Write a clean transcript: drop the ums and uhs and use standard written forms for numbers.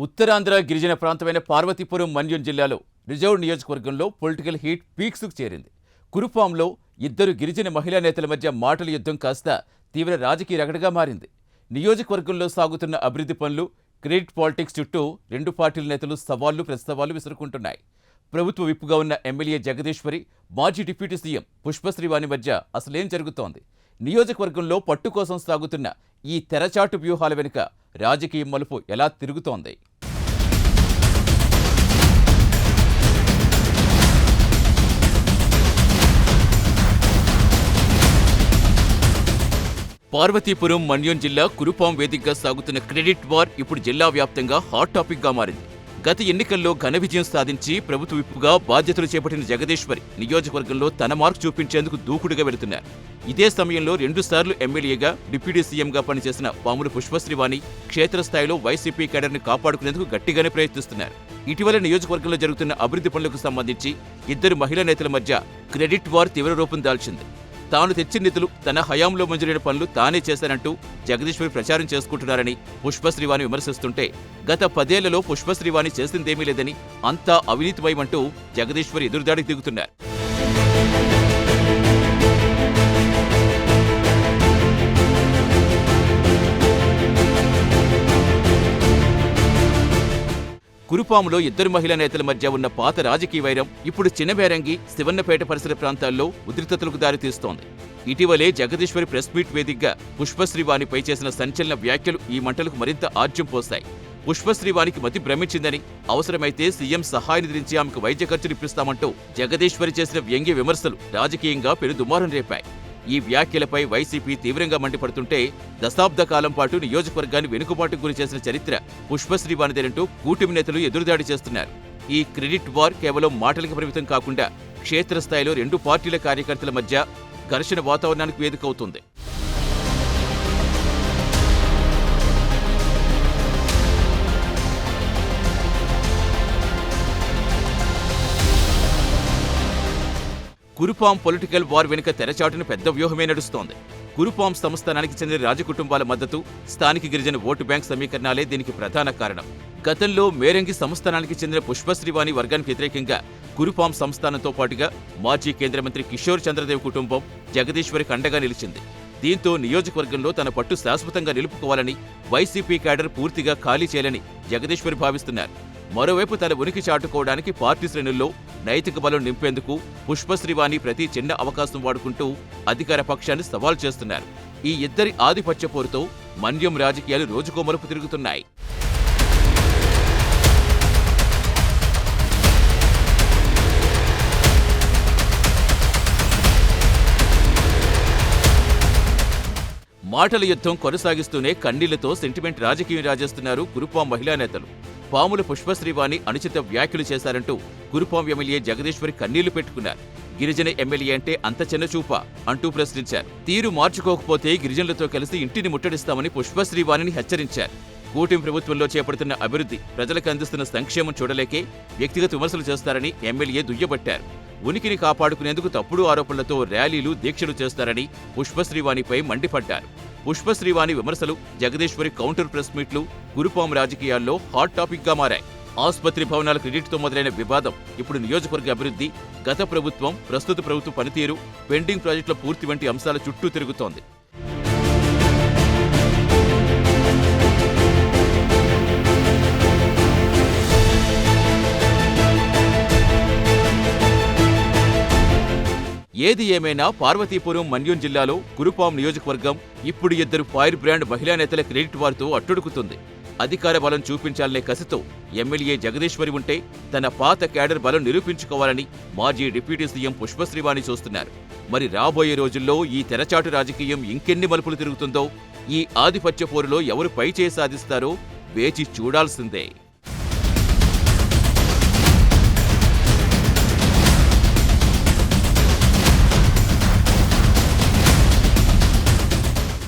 ఉత్తరాంధ్ర గిరిజన ప్రాంతమైన పార్వతీపురం మన్యం జిల్లాలో రిజర్వ్ నియోజకవర్గంలో పొలిటికల్ హీట్ పీక్స్కు చేరింది. కురుపాంలో ఇద్దరు గిరిజన మహిళా నేతల మధ్య మాటల యుద్ధం కాస్త తీవ్ర రాజకీయ రగడగా మారింది. నియోజకవర్గంలో సాగుతున్న అభివృద్ధి పనులు, క్రెడిట్ పాలిటిక్స్ చుట్టూ రెండు పార్టీల నేతలు సవాళ్లు ప్రతిసవాళ్లు విసురుకుంటున్నాయి. ప్రభుత్వ విప్పుగా ఉన్న ఎమ్మెల్యే జగదీశ్వరి, మాజీ డిప్యూటీ సీఎం పుష్పశ్రీవాణి మధ్య అసలేం జరుగుతోంది? నియోజకవర్గంలో పట్టు కోసం సాగుతున్న ఈ తెరచాటు వ్యూహాల వెనుక రాజకీయ మలుపు ఎలా తిరుగుతోంది? పార్వతీపురం మన్యం జిల్లా కురుపాం వేదికగా సాగుతున్న క్రెడిట్ వార్ ఇప్పుడు జిల్లా వ్యాప్తంగా హాట్ టాపిక్గా మారింది. గత ఎన్నికల్లో ఘన విజయం సాధించి ప్రభుత్వ విప్పుగా బాధ్యతలు చేపట్టిన జగదీశ్వరి నియోజకవర్గంలో తన మార్కు చూపించేందుకు దూకుడుగా వెళుతున్నారు. ఇదే సమయంలో 2 సార్లు ఎమ్మెల్యేగా, డిప్యూటీ సీఎంగా పనిచేసిన పాముల పుష్పశ్రీవాణి క్షేత్రస్థాయిలో వైసీపీ కేడర్ని కాపాడుకునేందుకు గట్టిగానే ప్రయత్నిస్తున్నారు. ఇటీవల నియోజకవర్గంలో జరుగుతున్న అభివృద్ధి పనులకు సంబంధించి ఇద్దరు మహిళా నేతల మధ్య క్రెడిట్ వార్ తీవ్ర రూపం దాల్చింది. తాను తెచ్చిన నిధులు తన హయాంలో మంజూరైన పనులు తానే చేశానంటూ జగదీశ్వరి ప్రచారం చేసుకుంటున్నారని పుష్పశ్రీవాణి విమర్శిస్తుంటే, గత 10 ఏళ్లలో పుష్పశ్రీవాణి చేసిందేమీ లేదని, అంతా అవినీతిమయమంటూ జగదీశ్వరి ఎదురుదాడికి దిగుతున్నారు. కురుపాములో ఇద్దరు మహిళా నేతల మధ్య ఉన్న పాత రాజకీయ వైరం ఇప్పుడు చిన్నబేరంగి, శివన్నపేట పరిసర ప్రాంతాల్లో ఉద్రిక్తతలకు దారితీస్తోంది. ఇటీవలే జగదీశ్వరి ప్రెస్ మీట్ వేదికగా పుష్పశ్రీవాణిపై చేసిన సంచలన వ్యాఖ్యలు ఈ మంటలకు మరింత ఆజ్యం పోస్తాయి. పుష్పశ్రీవాణికి మతి భ్రమించిందని, అవసరమైతే సీఎం సహాయ నిధి నుంచి ఆమెకు వైద్య ఖర్చులు ఇప్పిస్తామంటూ జగదీశ్వరి చేసిన వ్యంగ్య విమర్శలు రాజకీయంగా పెను దుమారం రేపాయి. ఈ వ్యాఖ్యలపై వైసీపీ తీవ్రంగా మండిపడుతుంటే, దశాబ్ద కాలం పాటు నియోజకవర్గాన్ని వెనుకబాటుకు గురి చేసిన చరిత్ర పుష్పశ్రీవాణిదేనంటూ కూటమి నేతలు ఎదురుదాడి చేస్తున్నారు. ఈ క్రెడిట్ వార్ కేవలం మాటలకు పరిమితం కాకుండా క్షేత్రస్థాయిలో 2 పార్టీల కార్యకర్తల మధ్య ఘర్షణ వాతావరణానికి వేదికవుతుంది. కురుపాం పొలిటికల్ వార్ వెనుక తెరచాటున పెద్ద వ్యూహమే నడుస్తోంది. కురుపాం సంస్థానానికి చెందిన రాజకుటుంబాల మద్దతు, స్థానిక గిరిజన ఓటు బ్యాంక్ సమీకరణాలే దీనికి ప్రధాన కారణం. గతంలో మేరంగి సంస్థానానికి చెందిన పుష్పశ్రీవాణి వర్గానికి వ్యతిరేకంగా కురుపాం సంస్థానంతో పాటుగా మాజీ కేంద్ర మంత్రి కిషోర్ చంద్రదేవ్ కుటుంబం జగదీశ్వరికి అండగా నిలిచింది. దీంతో నియోజకవర్గంలో తన పట్టు శాశ్వతంగా నిలుపుకోవాలని, వైసీపీ క్యాడర్ పూర్తిగా ఖాళీ చేయాలని జగదీశ్వరి భావిస్తున్నారు. మరోవైపు తన ఉనికి చాటుకోవడానికి పార్టీ శ్రేణుల్లో నైతిక బలం నింపేందుకు పుష్పశ్రీవాణి ప్రతి చిన్న అవకాశం వాడుకుంటూ అధికార పక్షాన్ని సవాల్ చేస్తున్నారు. ఈ ఇద్దరి ఆధిపత్య పోరుతో మన్యం రాజకీయాలు రోజుకో మలుపు తిరుగుతున్నాయి. మాటల యుద్ధం కొనసాగిస్తూనే కన్నీళ్లతో సెంటిమెంట్ రాజకీయం రాజేస్తున్నారు కురుపాం మహిళా నేతలు. పాముల పుష్పశ్రీవాణి అనుచిత వ్యాఖ్యలు చేశారంటూ కురుపాం ఎమ్మెల్యే జగదీశ్వరి కన్నీళ్లు పెట్టుకున్నారు. గిరిజన ఎమ్మెల్యే అంటే అంత చిన్నచూపా అంటూ ప్రశ్నించారు. తీరు మార్చుకోకపోతే గిరిజనులతో కలిసి ఇంటిని ముట్టడిస్తామని పుష్పశ్రీవాణిని హెచ్చరించారు. కూటమి ప్రభుత్వంలో చేపడుతున్న అభివృద్ధి, ప్రజలకు అందిస్తున్న సంక్షేమం చూడలేకే వ్యక్తిగత విమర్శలు చేస్తారని ఎమ్మెల్యే దుయ్యబట్టారు. ఉనికిని కాపాడుకునేందుకు తప్పుడు ఆరోపణలతో ర్యాలీలు, దీక్షలు చేస్తారని పుష్పశ్రీవాణిపై మండిపడ్డారు. పుష్పశ్రీవాణి విమర్శలు, జగదీశ్వరి కౌంటర్ ప్రెస్ మీట్లు కురుపాం రాజకీయాల్లో హాట్ టాపిక్ గా మారాయి. ఆసుపత్రి భవనాల క్రెడిట్తో మొదలైన వివాదం ఇప్పుడు నియోజకవర్గ అభివృద్ధి, గత ప్రభుత్వం, ప్రస్తుత ప్రభుత్వ పనితీరు, పెండింగ్ ప్రాజెక్టుల పూర్తి వంటి అంశాల చుట్టూ తిరుగుతోంది. ఏది ఏమైనా పార్వతీపురం మన్యం జిల్లాలో కురుపాం నియోజకవర్గం ఇప్పుడు ఇద్దరు ఫైర్ బ్రాండ్ మహిళా నేతల క్రెడిట్ వార్తో అట్టుడుకుతుంది. అధికార బలం చూపించాలనే కసితో ఎమ్మెల్యే జగదీశ్వరి ఉంటే తన పాత క్యాడర్ బలం నిరూపించుకోవాలని మాజీ డిప్యూటీ సీఎం పుష్పశ్రీవాణి చూస్తున్నారు. మరి రాబోయే రోజుల్లో ఈ తెరచాటు రాజకీయం ఇంకెన్ని మలుపులు తిరుగుతుందో, ఈ ఆధిపత్య పోరులో ఎవరు పై చేయి సాధిస్తారో వేచి చూడాల్సిందే.